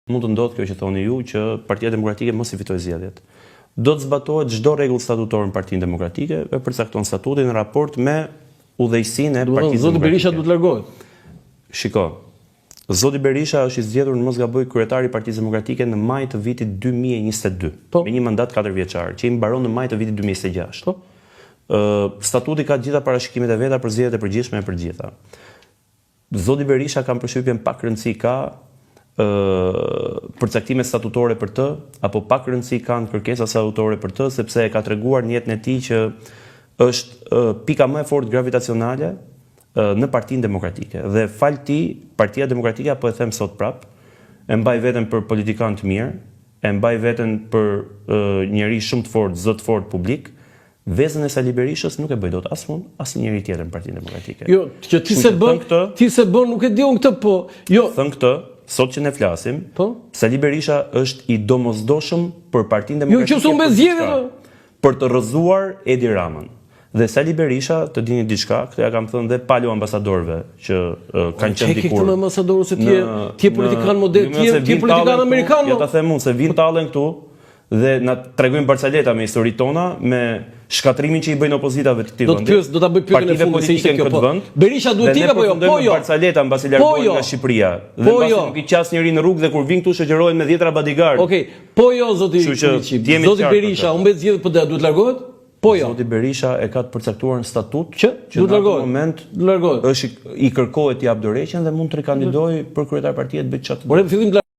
Mund të ndodhë kjo që thoni ju që Partia Demokratike mos i fitojë zgjedhjet. Do të zbatohet çdo rregull statutore në Partinë Demokratike e përcakton statutin në raport me udhëheqësinë e Partisë Demokratike. Zoti Berisha duhet largohet. Shiko, Zoti Berisha është i zgjedhur në mos gaboj kryetari i Partisë Demokratike në maj të vitit 2022, me një mandat 4 vjeçar, që i mbaron në maj të vitit 2026. Statuti ka gjitha parashikimet e veta për zgjedhjet e përgjithshme e përgjitha. Zoti Berisha kam përshtypjen pak rëndësi ka përcaktime statutore për të, apo pak rëndësi kanë kërkesa statutore për të, sepse e ka treguar në jetën e tij që është pika më e fortë gravitacionale në Partinë Demokratike. Dhe fal ti, Partia Demokratike, apo e them sot prap, e mbaj veten për politikan të mirë, e mbaj veten për njeri shumë të fortë, zot fort publik. Vezën e Sali Berishës nuk e bëj dot as unë, as njëri tjetër në Partinë Demokratike. Jo, që ti se bën, nuk e di unë këtë, po. Jo. Thën këtë, sot që ne flasim, Sali Berisha është i domosdoshëm për Partinë Demokratike. Jo, që s'u zgjedhje për të rrëzuar Edi Ramën. Dhe Sali Berisha, të dini diçka, këtë ja kam thënë dhe palo ambasadorëve që kanë qenë dikur. Çka ambasadorë se ti je politikan model, ti je politikan amerikan. Ja ta them unë se vin tallen këtu dhe na tregojnë Barceleta me historitë tona, me shkatrimin që i bëjnë opozitave të këtij vendi. Do ta bëj pyetjen e fundit se ishte kjo po. Berisha duhet ikë apo jo? Po jo. Barceleta mbasi largohen nga Shqipëria. Dhe mbasi nuk i qas njëri në rrugë dhe kur vin këtu shoqërohen me 10 bodyguard. Okej. Po jo zoti Zoti Berisha, u mbet zgjedhjet, po duhet largohet? Po jo. Zoti Berisha e ka të përcaktuar në statut që duhet largohet. Në moment largohet. Është i kërkohet t'i jap dorëheqjen dhe mund të rikandidojë për kryetar partie të bëj çfarë. Por në fillim